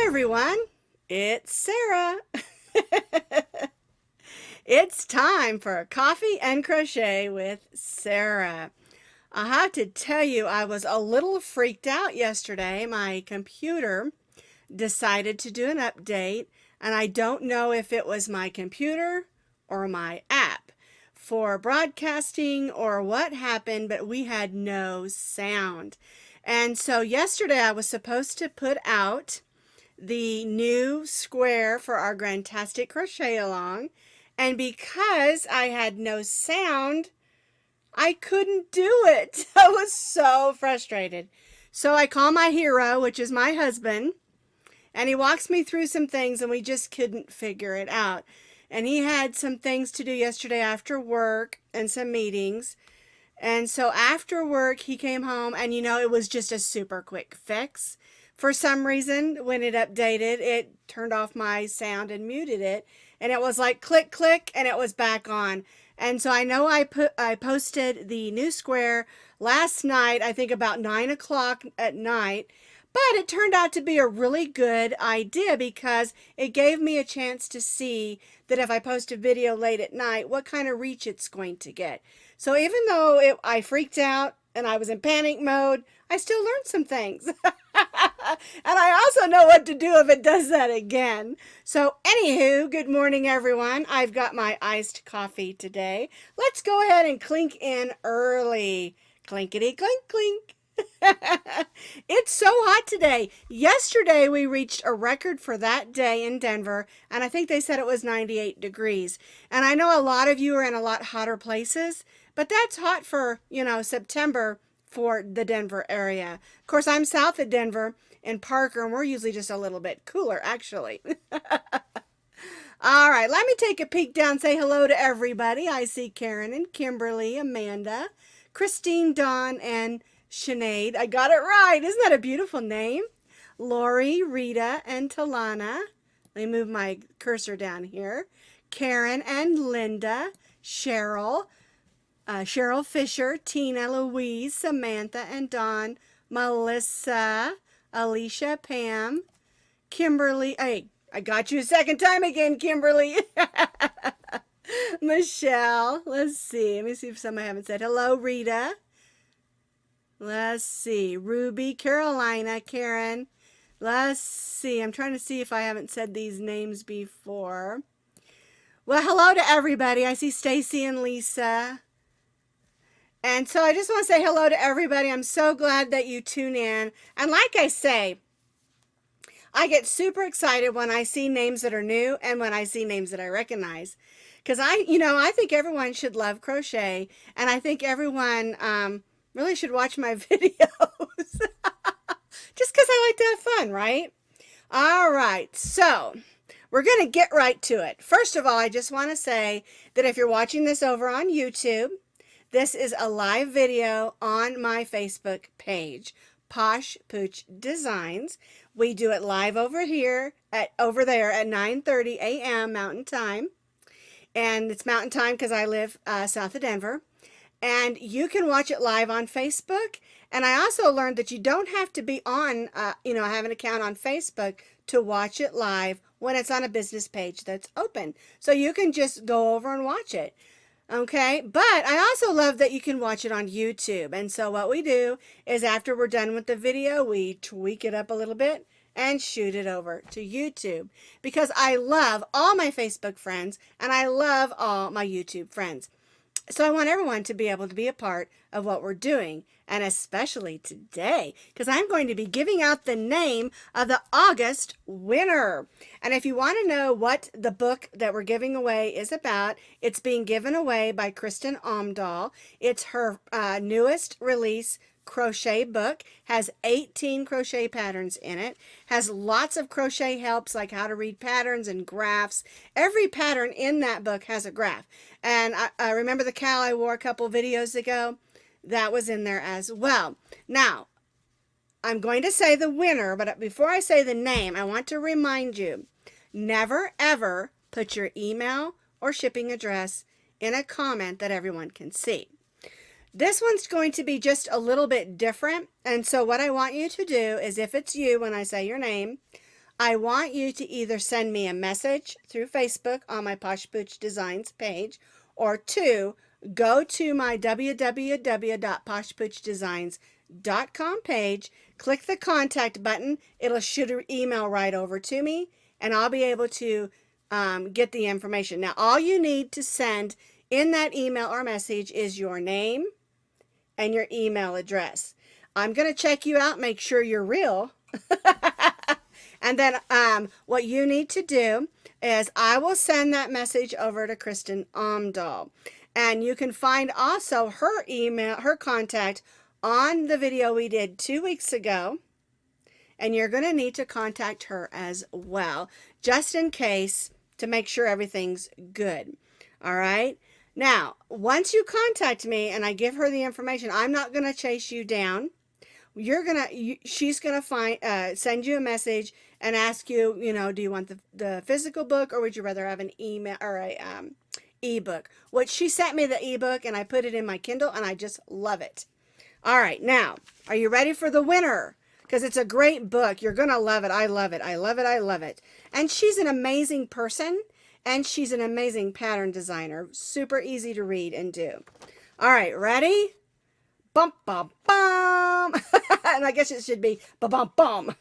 everyone, it's Sarah. It's time for Coffee and Crochet with Sarah. I have to tell you, I was a little freaked out yesterday. My computer decided to do an update, and I don't know if it was my computer or my app for broadcasting or what happened, but we had no sound. And so yesterday I was supposed to put out the new square for our Grandtastic Crochet Along, and because I had no sound, I couldn't do it. I was so frustrated. So I call my hero, which is my husband, and he walks me through some things, and we just couldn't figure it out. And he had some things to do yesterday after work and some meetings. And so after work, he came home, and it was just a super quick fix. For some reason, when it updated, it turned off my sound and muted it. And it was like click, click, and it was back on. And so I know I posted the new square last night, I think about 9 o'clock at night. But it turned out to be a really good idea because it gave me a chance to see that if I post a video late at night, what kind of reach it's going to get. So even though I freaked out and I was in panic mode, I still learned some things. And I also know what to do if it does that again. So anywho, good morning everyone. I've got my iced coffee today. Let's go ahead and clink in early. Clinkety clink clink. It's so hot today. Yesterday we reached a record for that day in Denver, and I think they said it was 98 degrees. And I know a lot of you are in a lot hotter places, but that's hot for, September for the Denver area. Of course, I'm south of Denver in Parker, and we're usually just a little bit cooler, actually. All right, let me take a peek down, say hello to everybody. I see Karen and Kimberly, Amanda, Christine, Dawn, and Sinead. I got it right. Isn't that a beautiful name? Lori, Rita, and Talana. Let me move my cursor down here. Karen and Linda, Cheryl, Cheryl Fisher, Tina, Louise, Samantha, and Dawn, Melissa, Alicia, Pam, Kimberly. Hey, I got you a second time again, Kimberly. Michelle. Let's see. Let me see if some I haven't said. Hello, Rita. Let's see. Ruby, Carolina, Karen. Let's see. I'm trying to see if I haven't said these names before. Well, hello to everybody. I see Stacy and Lisa. And so I just want to say hello to everybody. I'm so glad that you tune in. And like I say, I get super excited when I see names that are new and when I see names that I recognize. Because I think everyone should love crochet. And I think everyone really should watch my videos. Just because I like to have fun, right? All right. So we're going to get right to it. First of all, I just want to say that if you're watching this over on YouTube, this is a live video on my Facebook page, Posh Pooch Designs. We do it live over there at 9:30 a.m. Mountain Time. And it's Mountain Time because I live south of Denver. And you can watch it live on Facebook. And I also learned that you don't have to be on, have an account on Facebook to watch it live when it's on a business page that's open. So you can just go over and watch it. Okay, but I also love that you can watch it on YouTube. And so what we do is after we're done with the video, we tweak it up a little bit and shoot it over to YouTube. Because I love all my Facebook friends and I love all my YouTube friends. So I want everyone to be able to be a part of what we're doing, and especially today, because I'm going to be giving out the name of the August winner. And if you want to know what the book that we're giving away is about, it's being given away by Kristen Omdahl. It's her newest release crochet book, has 18 crochet patterns in it, has lots of crochet helps like how to read patterns and graphs. Every pattern in that book has a graph. And I remember the cowl I wore a couple videos ago, that was in there as well. Now, I'm going to say the winner, but before I say the name, I want to remind you, never ever put your email or shipping address in a comment that everyone can see. This one's going to be just a little bit different. And so what I want you to do is, if it's you when I say your name, I want you to either send me a message through Facebook on my Posh Pooch Designs page, or two, go to my www.poshpoochdesigns.com page, click the contact button, it'll shoot an email right over to me, and I'll be able to get the information. Now, all you need to send in that email or message is your name and your email address. I'm going to check you out, make sure you're real. And then what you need to do is I will send that message over to Kristen Omdahl. And you can find also her email, her contact on the video we did 2 weeks ago. And you're going to need to contact her as well, just in case, to make sure everything's good. All right. Now, once you contact me and I give her the information, I'm not going to chase you down. She's gonna send you a message and ask you, do you want the physical book, or would you rather have an email or a ebook? What she sent me the ebook, and I put it in my Kindle, and I just love it. All right, now, are you ready for the winner? Because it's a great book. You're gonna love it. I love it. I love it. I love it. And she's an amazing person, and she's an amazing pattern designer. Super easy to read and do. All right, ready? Bum, bum, bum. And I guess it should be bum, bum, bum.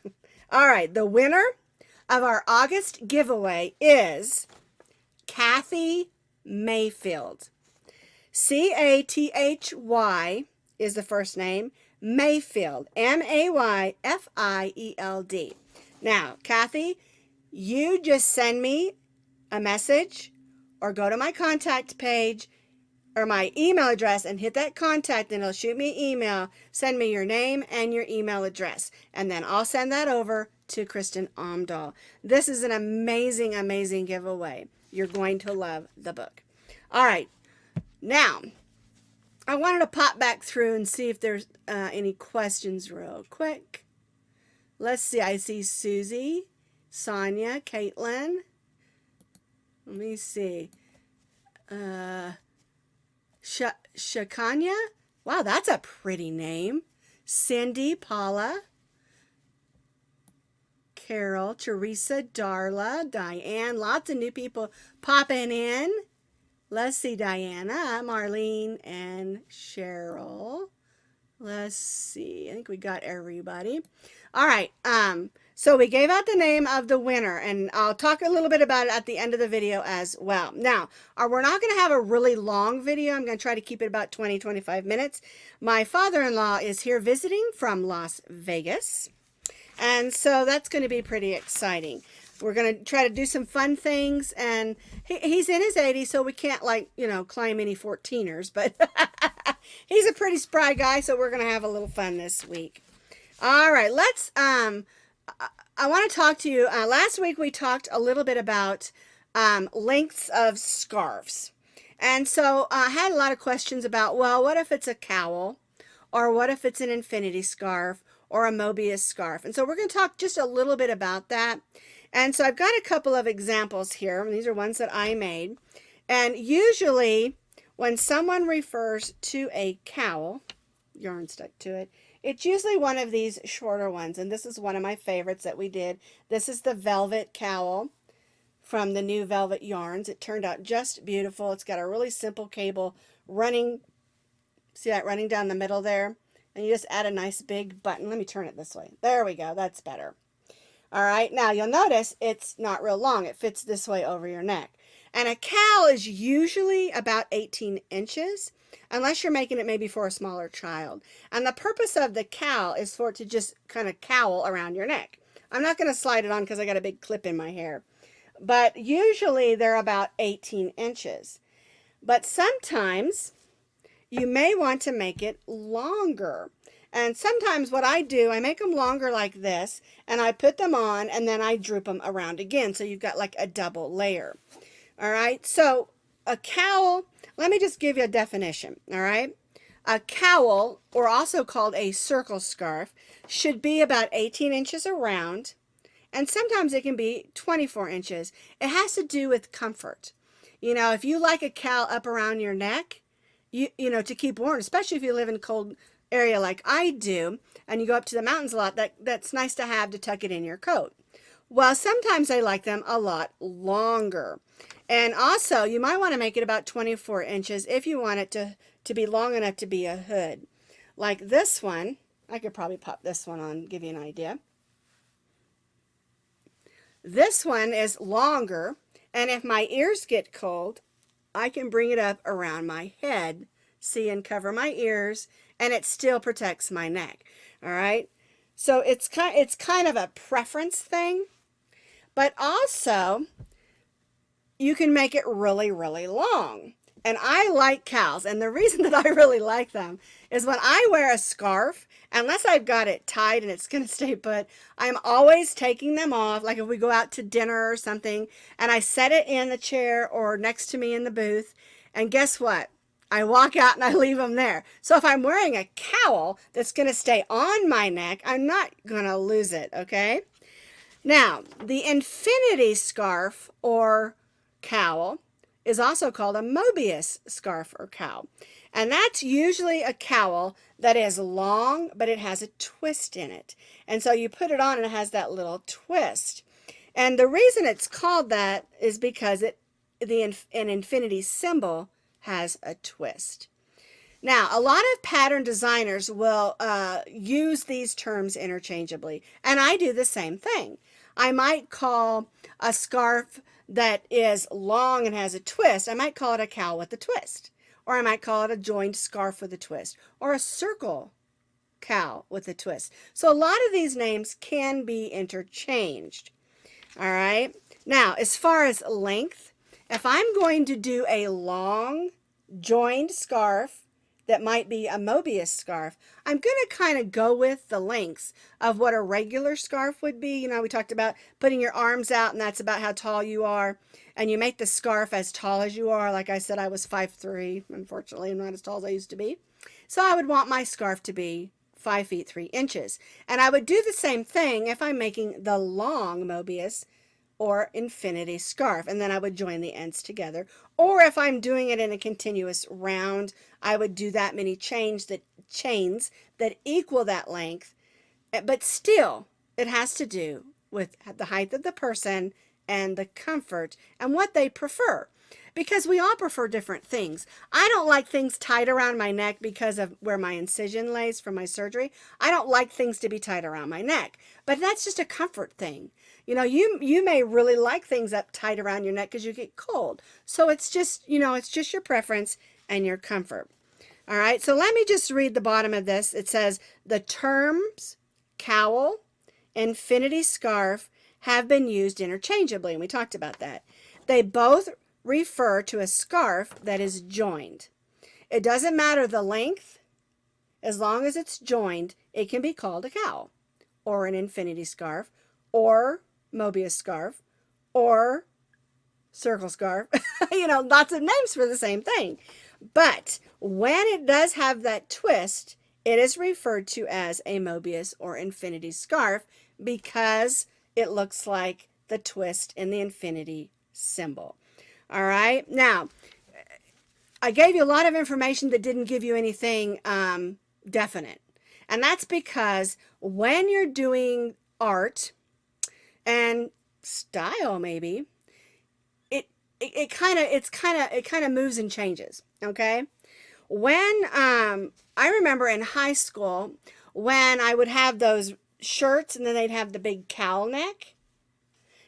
All right, the winner of our August giveaway is Kathy Mayfield. Cathy is the first name. Mayfield, Mayfield. Now, Kathy, you just send me a message or go to my contact page or my email address and hit that contact, and it'll shoot me an email. Send me your name and your email address, and then I'll send that over to Kristen Omdahl. This is an amazing, amazing giveaway. You're going to love the book. All right. Now, I wanted to pop back through and see if there's any questions real quick. Let's see. I see Susie, Sonia, Caitlin. Let me see. Shakanya? Wow, that's a pretty name. Cindy, Paula, Carol, Teresa, Darla, Diane. Lots of new people popping in. Let's see, Diana, Marlene, and Cheryl. Let's see. I think we got everybody. All right. So we gave out the name of the winner, and I'll talk a little bit about it at the end of the video as well. Now, we're not going to have a really long video. I'm going to try to keep it about 20-25 minutes. My father-in-law is here visiting from Las Vegas, and so that's going to be pretty exciting. We're going to try to do some fun things, and he's in his 80s, so we can't, climb any 14ers, but he's a pretty spry guy, so we're going to have a little fun this week. All right, let's, I want to talk to you. Last week we talked a little bit about lengths of scarves. And so I had a lot of questions about, well, what if it's a cowl? Or what if it's an infinity scarf? Or a Mobius scarf? And so we're going to talk just a little bit about that. And so I've got a couple of examples here. These are ones that I made. And usually when someone refers to a cowl, yarn stuck to it, it's usually one of these shorter ones, and this is one of my favorites that we did. This is the velvet cowl from the new Velvet Yarns. It turned out just beautiful. It's got a really simple cable running, see that running down the middle there? And you just add a nice big button. Let me turn it this way. There we go. That's better. All right. Now you'll notice it's not real long. It fits this way over your neck. And a cowl is usually about 18 inches. Unless you're making it maybe for a smaller child. And the purpose of the cowl is for it to just kind of cowl around your neck. I'm not going to slide it on because I got a big clip in my hair. But usually they're about 18 inches. But sometimes you may want to make it longer. And sometimes what I do, I make them longer like this, and I put them on, and then I droop them around again. So you've got like a double layer. All right, so a cowl, let me just give you a definition, all right? A cowl, or also called a circle scarf, should be about 18 inches around, and sometimes it can be 24 inches. It has to do with comfort. If you like a cowl up around your neck, you know, to keep warm, especially if you live in a cold area like I do, and you go up to the mountains a lot, that's nice to have to tuck it in your coat. Well, sometimes I like them a lot longer. And also, you might want to make it about 24 inches if you want it to be long enough to be a hood. Like this one, I could probably pop this one on, give you an idea. This one is longer, and if my ears get cold, I can bring it up around my head, see, and cover my ears, and it still protects my neck. All right? So it's kind of a preference thing, but also you can make it really, really long. And I like cowls. And the reason that I really like them is when I wear a scarf, unless I've got it tied and it's going to stay put, I'm always taking them off. Like if we go out to dinner or something, and I set it in the chair or next to me in the booth. And guess what? I walk out and I leave them there. So if I'm wearing a cowl that's going to stay on my neck, I'm not going to lose it, okay? Now, the infinity scarf or cowl is also called a Mobius scarf or cowl. And that's usually a cowl that is long, but it has a twist in it. And so you put it on and it has that little twist. And the reason it's called that is because an infinity symbol has a twist. Now, a lot of pattern designers will use these terms interchangeably, and I do the same thing. I might call a scarf that is long and has a twist, I might call it a cowl with a twist, or I might call it a joined scarf with a twist, or a circle cowl with a twist. So a lot of these names can be interchanged. All right. Now, as far as length, if I'm going to do a long joined scarf that might be a Mobius scarf, I'm going to kind of go with the lengths of what a regular scarf would be. You know, we talked about putting your arms out, and that's about how tall you are. And you make the scarf as tall as you are. Like I said, I was 5'3". Unfortunately, I'm not as tall as I used to be. So I would want my scarf to be 5 feet 3 inches. And I would do the same thing if I'm making the long Mobius or infinity scarf, and then I would join the ends together. Or if I'm doing it in a continuous round, I would do that many chains that equal that length. But still, it has to do with the height of the person and the comfort and what they prefer, because we all prefer different things. I don't like things tied around my neck because of where my incision lays from my surgery. I don't like things to be tied around my neck, but that's just a comfort thing. You know, you may really like things up tight around your neck because you get cold. So it's just, you know, it's just your preference and your comfort. All right, so let me just read the bottom of this. It says, the terms cowl, infinity scarf have been used interchangeably, and we talked about that. They both refer to a scarf that is joined. It doesn't matter the length. As long as it's joined, it can be called a cowl or an infinity scarf or Mobius scarf or circle scarf. You know, lots of names for the same thing. But when it does have that twist, it is referred to as a Mobius or infinity scarf because it looks like the twist in the infinity symbol. All right. Now, I gave you a lot of information that didn't give you anything definite. And that's because when you're doing art and style, maybe, it kind of moves and changes. Okay. When I remember in high school when I would have those shirts and then they'd have the big cowl neck.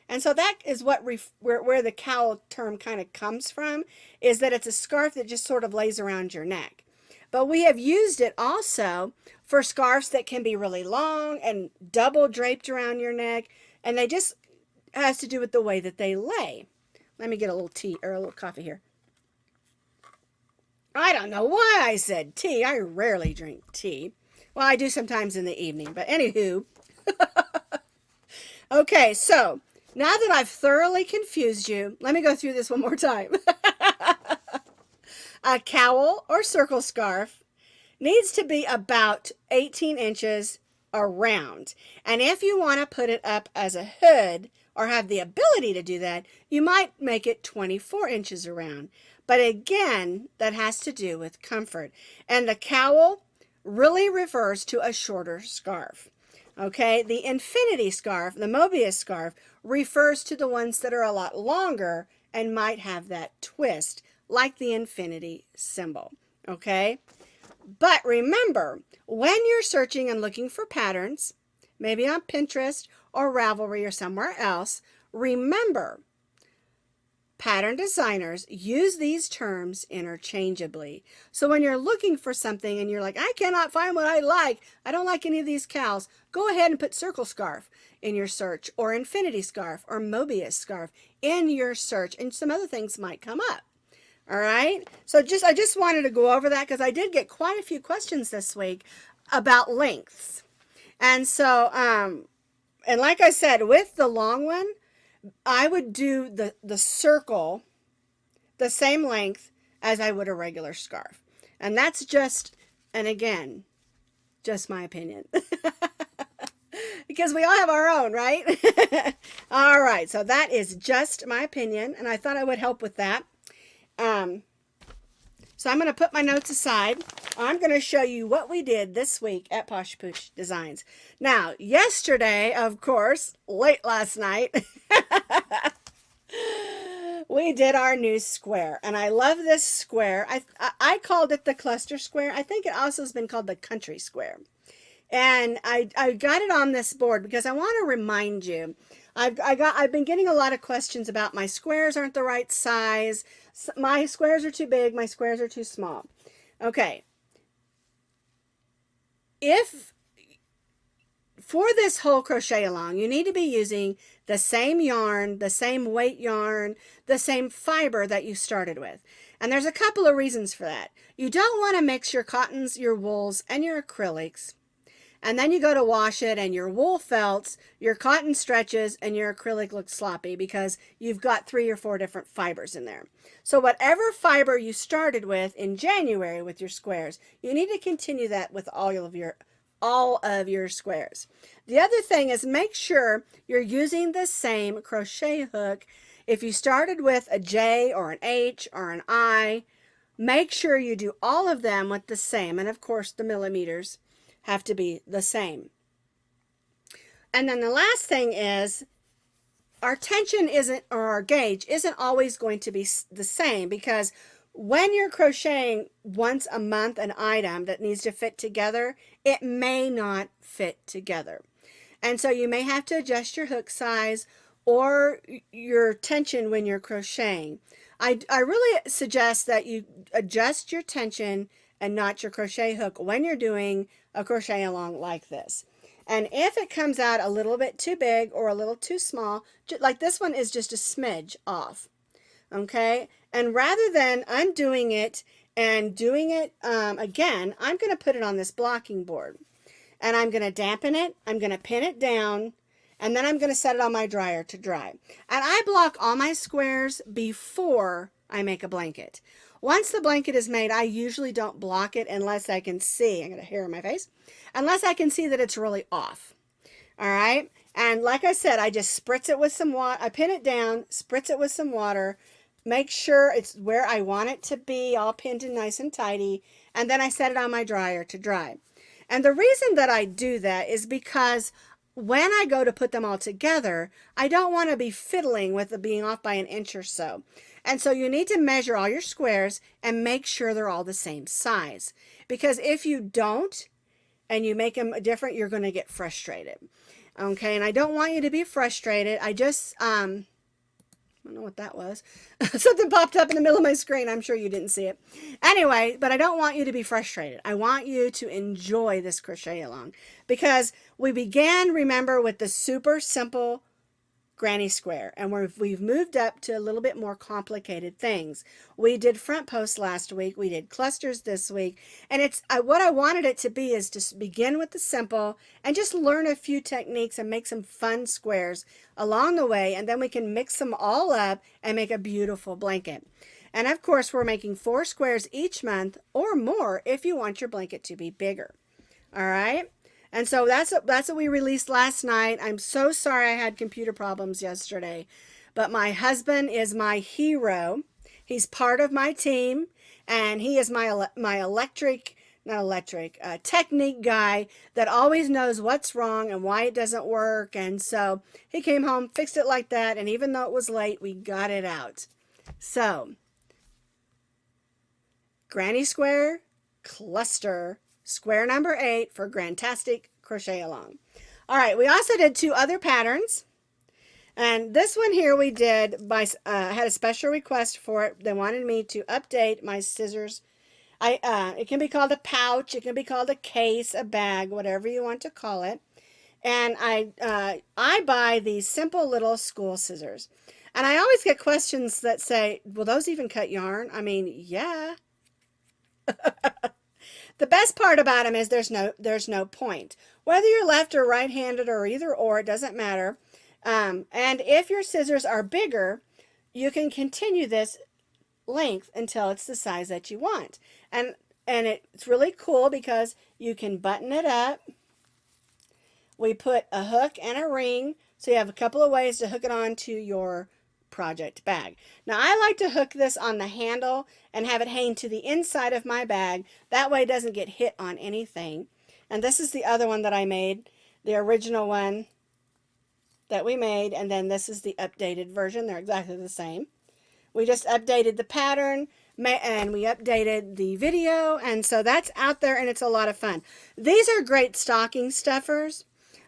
And so that is what where the cowl term kind of comes from, is that it's a scarf that just sort of lays around your neck. But we have used it also for scarves that can be really long and double draped around your neck, and they just has to do with the way that they lay. Let me get a little tea or a little coffee here. I don't know why I said tea. I rarely drink tea. Well, I do sometimes in the evening, but anywho. Okay, so now that I've thoroughly confused you, let me go through this one more time. A cowl or circle scarf needs to be about 18 inches around. And if you want to put it up as a hood or have the ability to do that, you might make it 24 inches around. But again, that has to do with comfort. And the cowl really refers to a shorter scarf. Okay, the infinity scarf, the Mobius scarf, refers to the ones that are a lot longer and might have that twist, like the infinity symbol. Okay, but remember, when you're searching and looking for patterns, maybe on Pinterest or Ravelry or somewhere else, remember, pattern designers use these terms interchangeably. So when you're looking for something and you're like, I cannot find what I like, I don't like any of these cowls, go ahead and put circle scarf in your search, or infinity scarf, or Mobius scarf in your search, and some other things might come up. All right. So I just wanted to go over that because I did get quite a few questions this week about lengths. And so, and like I said, with the long one, I would do the circle the same length as I would a regular scarf. And that's just, and again, just my opinion. Because we all have our own, right? All right. So that is just my opinion. And I thought I would help with that. So I'm going to put my notes aside. I'm going to show you what we did this week at Posh Pooch Designs. Now, yesterday, of course, late last night, we did our new square. And I love this square. I called it the cluster square. I think it also has been called the country square. And I got it on this board because I want to remind you, I've been getting a lot of questions about my squares aren't the right size. My squares are too big. My squares are too small. Okay. If for this whole crochet along, you need to be using the same yarn, the same weight yarn, the same fiber that you started with. And there's a couple of reasons for that. You don't want to mix your cottons, your wools, and your acrylics. And then you go to wash it and your wool felts, your cotton stretches, and your acrylic looks sloppy because you've got 3 or 4 different fibers in there. So whatever fiber you started with in January with your squares, you need to continue that with all of your squares. The other thing is make sure you're using the same crochet hook. If you started with a J or an H or an I, make sure you do all of them with the same. And of course the millimeters have to be the same. And then the last thing is our tension isn't, or our gauge isn't always going to be the same, because when you're crocheting once a month an item that needs to fit together, it may not fit together. And so you may have to adjust your hook size or your tension when you're crocheting. I really suggest that you adjust your tension and not your crochet hook when you're doing a crochet along like this. And if it comes out a little bit too big or a little too small, like this one is just a smidge off, okay? And rather than undoing it and doing it again, I'm going to put it on this blocking board. And I'm going to dampen it, I'm going to pin it down, and then I'm going to set it on my dryer to dry. And I block all my squares before I make a blanket. Once the blanket is made, I usually don't block it unless I can see, I got a hair in my face, unless I can see that it's really off. All right. And like I said, I just spritz it with some water. I pin it down, spritz it with some water, make sure it's where I want it to be, all pinned and nice and tidy. And then I set it on my dryer to dry. And the reason that I do that is because when I go to put them all together, I don't want to be fiddling with it being off by an inch or so. And so you need to measure all your squares and make sure they're all the same size. Because if you don't, and you make them different, you're going to get frustrated. Okay, and I don't want you to be frustrated. I just, I don't know what that was. Something popped up in the middle of my screen. I'm sure you didn't see it. Anyway, but I don't want you to be frustrated. I want you to enjoy this crochet along. Because we began, remember, with the super simple granny square, and we've moved up to a little bit more complicated things. We did front posts last week, we did clusters this week, and it's what I wanted it to be is to begin with the simple and just learn a few techniques and make some fun squares along the way, and then we can mix them all up and make a beautiful blanket. And of course, we're making 4 squares each month or more if you want your blanket to be bigger. All right. And so that's what we released last night. I'm so sorry I had computer problems yesterday, but my husband is my hero. He's part of my team, and he is my electric not electric, technique guy that always knows what's wrong and why it doesn't work. And so he came home, fixed it like that, and even though it was late, we got it out. So, granny square, cluster, square number 8 for Grantastic Crochet Along. All right, we also did 2 other patterns. And this one here we did by, had a special request for it. They wanted me to update my scissors. It can be called a pouch, it can be called a case, a bag, whatever you want to call it. And I buy these simple little school scissors. And I always get questions that say, will those even cut yarn? I mean, yeah. The best part about them is there's no point. Whether you're left or right-handed or either or, it doesn't matter. And if your scissors are bigger, you can continue this length until it's the size that you want. And it's really cool because you can button it up. We put a hook and a ring, so you have a couple of ways to hook it onto your project bag. Now I like to hook this on the handle and have it hang to the inside of my bag. That way it doesn't get hit on anything. And this is the other one that I made, the original one that we made, and then this is the updated version. They're exactly the same. We just updated the pattern and we updated the video, and so that's out there and it's a lot of fun. These are great stocking stuffers,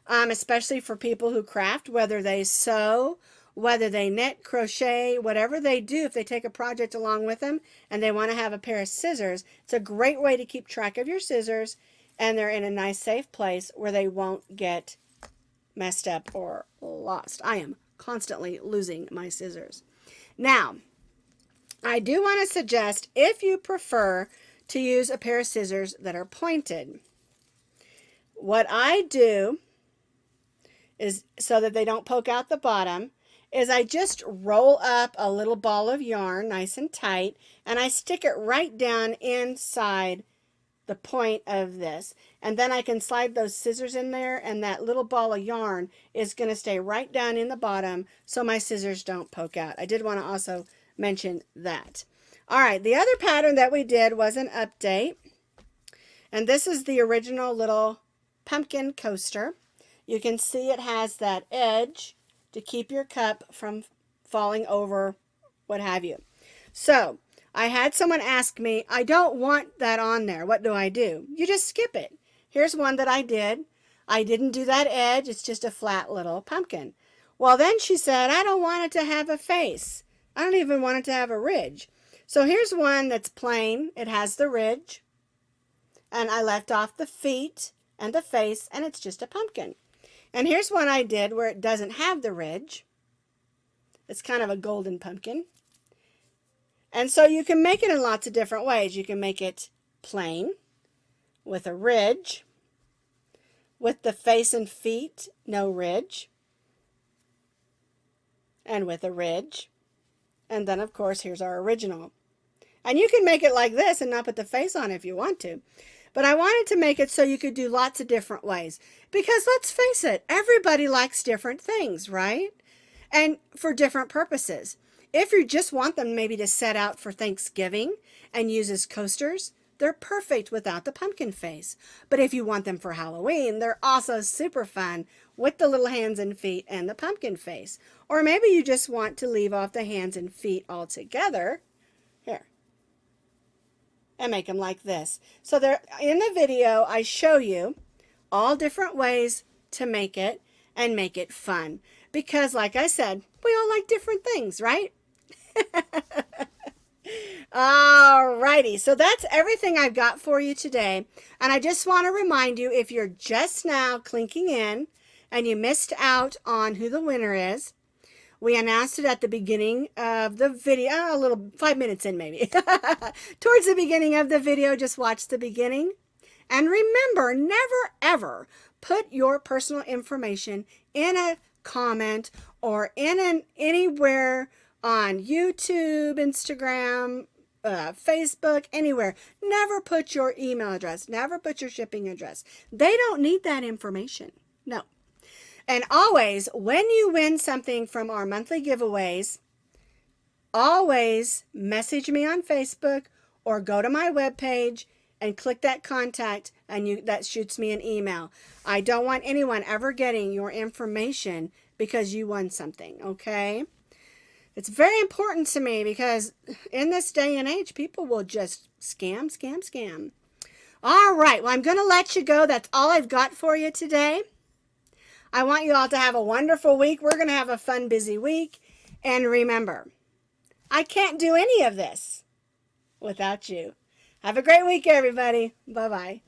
especially for people who craft, whether they sew, whether they knit, crochet, whatever they do. If they take a project along with them and they want to have a pair of scissors, it's a great way to keep track of your scissors, and they're in a nice safe place where they won't get messed up or lost. I am constantly losing my scissors. Now, I do want to suggest, if you prefer to use a pair of scissors that are pointed, what I do is, so that they don't poke out the bottom, is I just roll up a little ball of yarn nice and tight, and I stick it right down inside the point of this, and then I can slide those scissors in there, and that little ball of yarn is going to stay right down in the bottom so my scissors don't poke out. I did want to also mention that. All right, the other pattern that we did was an update, and this is the original little pumpkin coaster. You can see it has that edge to keep your cup from falling over, what have you. So I had someone ask me, I don't want that on there. What do I do? You just skip it. Here's one that I did. I didn't do that edge. It's just a flat little pumpkin. Well, then she said, I don't want it to have a face. I don't even want it to have a ridge. So here's one that's plain. It has the ridge. And I left off the feet and the face, and it's just a pumpkin. And here's one I did where it doesn't have the ridge. It's kind of a golden pumpkin. And so you can make it in lots of different ways. You can make it plain with a ridge, with the face and feet, no ridge, and with a ridge. And then, of course, here's our original. And you can make it like this and not put the face on if you want to. But I wanted to make it so you could do lots of different ways. Because let's face it, everybody likes different things, right? And for different purposes. If you just want them maybe to set out for Thanksgiving and use as coasters, they're perfect without the pumpkin face. But if you want them for Halloween, they're also super fun with the little hands and feet and the pumpkin face. Or maybe you just want to leave off the hands and feet altogether. Here. And make them like this. So there, in the video, I show you all different ways to make it and make it fun. Because like I said, we all like different things, right? Alrighty, so that's everything I've got for you today. And I just want to remind you, if you're just now clinking in and you missed out on who the winner is, we announced it at the beginning of the video, a little 5 minutes in maybe. Towards the beginning of the video, just watch the beginning. And remember, never ever put your personal information in a comment or in anywhere on YouTube, Instagram, Facebook, anywhere. Never put your email address. Never put your shipping address. They don't need that information. No. And always, when you win something from our monthly giveaways, always message me on Facebook or go to my webpage and click that contact, and that shoots me an email. I don't want anyone ever getting your information because you won something, okay? It's very important to me because in this day and age, people will just scam, scam, scam. All right, well, I'm going to let you go. That's all I've got for you today. I want you all to have a wonderful week. We're going to have a fun, busy week. And remember, I can't do any of this without you. Have a great week, everybody. Bye-bye.